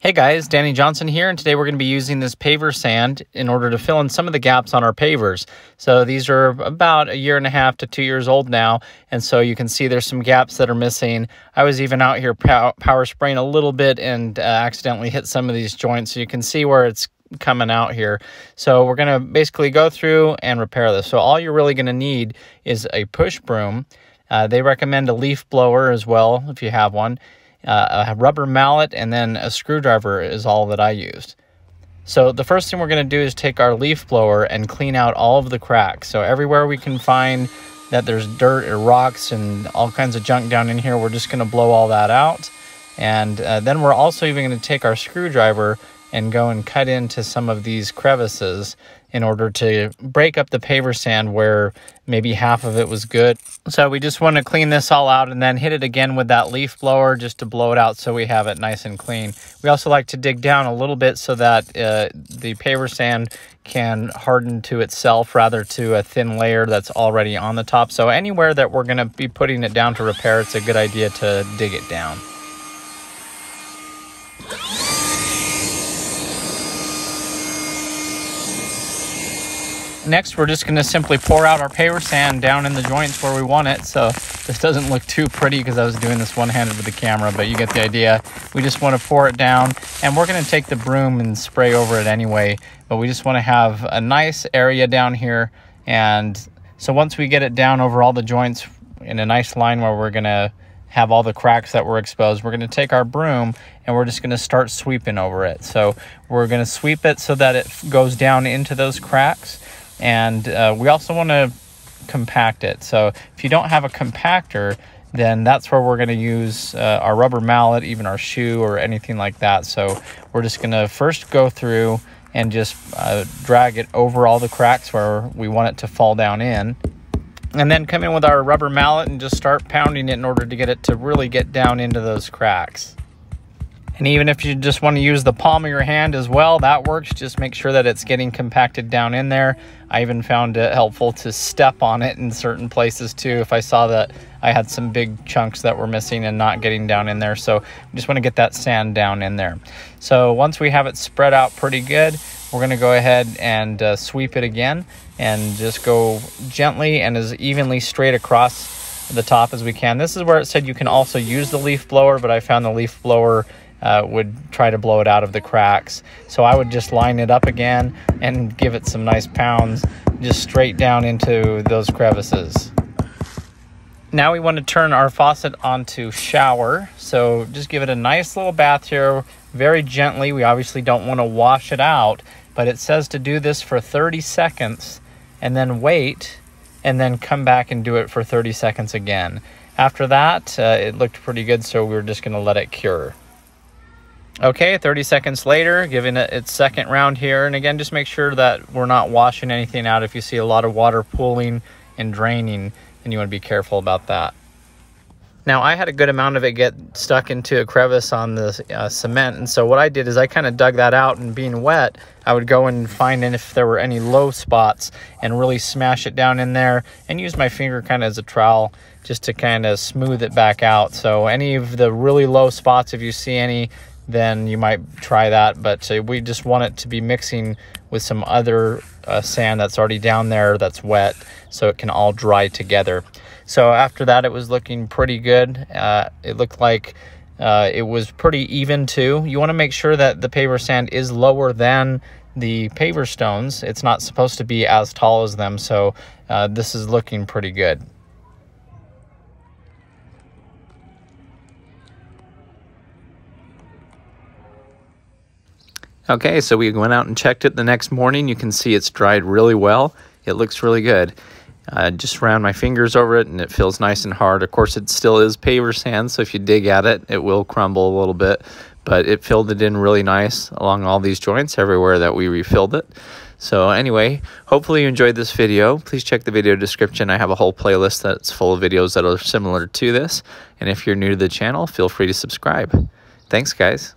Hey guys, Danny Johnson here, and today we're going to be using this paver sand in order to fill in some of the gaps on our pavers. So these are about 1.5 to 2 years old now, and so you can see there's some gaps that are missing. I was even out here power spraying a little bit and accidentally hit some of these joints, so you can see where it's coming out here. So we're going to basically go through and repair this. So all you're really going to need is a push broom. They recommend a leaf blower as well if you have one. A rubber mallet, and then a screwdriver is all that I used. So the first thing we're going to do is take our leaf blower and clean out all of the cracks. So everywhere we can find that there's dirt or rocks and all kinds of junk down in here, we're just going to blow all that out. And then we're also even going to take our screwdriver and go and cut into some of these crevices in order to break up the paver sand where maybe half of it was good. So we just want to clean this all out and then hit it again with that leaf blower just to blow it out so we have it nice and clean. We also like to dig down a little bit so that the paver sand can harden to itself rather to a thin layer that's already on the top. So anywhere that we're going to be putting it down to repair, it's a good idea to dig it down. Next, we're just going to simply pour out our paver sand down in the joints where we want it. So this doesn't look too pretty because I was doing this one-handed with the camera, but you get the idea. We just want to pour it down, and we're going to take the broom and spray over it anyway, but we just want to have a nice area down here. And so once we get it down over all the joints in a nice line where we're going to have all the cracks that were exposed, we're going to take our broom and we're just going to start sweeping over it. So we're going to sweep it so that it goes down into those cracks. And we also want to compact it. So if you don't have a compactor, then that's where we're going to use our rubber mallet, even our shoe or anything like that. So we're just going to first go through and just drag it over all the cracks where we want it to fall down in. And then come in with our rubber mallet and just start pounding it in order to get it to really get down into those cracks. And even if you just want to use the palm of your hand as well, that works. Just make sure that it's getting compacted down in there. I even found it helpful to step on it in certain places too if I saw that I had some big chunks that were missing and not getting down in there. So we just want to get that sand down in there. So once we have it spread out pretty good, we're going to go ahead and sweep it again and just go gently and as evenly straight across the top as we can. This is where it said you can also use the leaf blower, but I found the leaf blower would try to blow it out of the cracks. So I would just line it up again and give it some nice pounds just straight down into those crevices. Now we want to turn our faucet onto shower. So just give it a nice little bath here, very gently. We obviously don't want to wash it out, but it says to do this for 30 seconds and then wait and then come back and do it for 30 seconds again. After that, it looked pretty good, so we're just going to let it cure. Okay, 30 seconds later, giving it its second round here. And again, just make sure that we're not washing anything out. If you see a lot of water pooling and draining, then you want to be careful about that. Now, I had a good amount of it get stuck into a crevice on the cement. And so what I did is I kind of dug that out, and being wet, I would go and find if there were any low spots and really smash it down in there and use my finger kind of as a trowel just to kind of smooth it back out. So any of the really low spots, if you see any, then you might try that, but we just want it to be mixing with some other sand that's already down there that's wet so it can all dry together. So after that, it was looking pretty good. It looked like it was pretty even too. You want to make sure that the paver sand is lower than the paver stones. It's not supposed to be as tall as them, so this is looking pretty good. Okay, so we went out and checked it the next morning. You can see it's dried really well. It looks really good. Just ran my fingers over it and it feels nice and hard. Of course, it still is paver sand, so if you dig at it, it will crumble a little bit. But it filled it in really nice along all these joints everywhere that we refilled it. So anyway, hopefully you enjoyed this video. Please check the video description. I have a whole playlist that's full of videos that are similar to this. And if you're new to the channel, feel free to subscribe. Thanks, guys.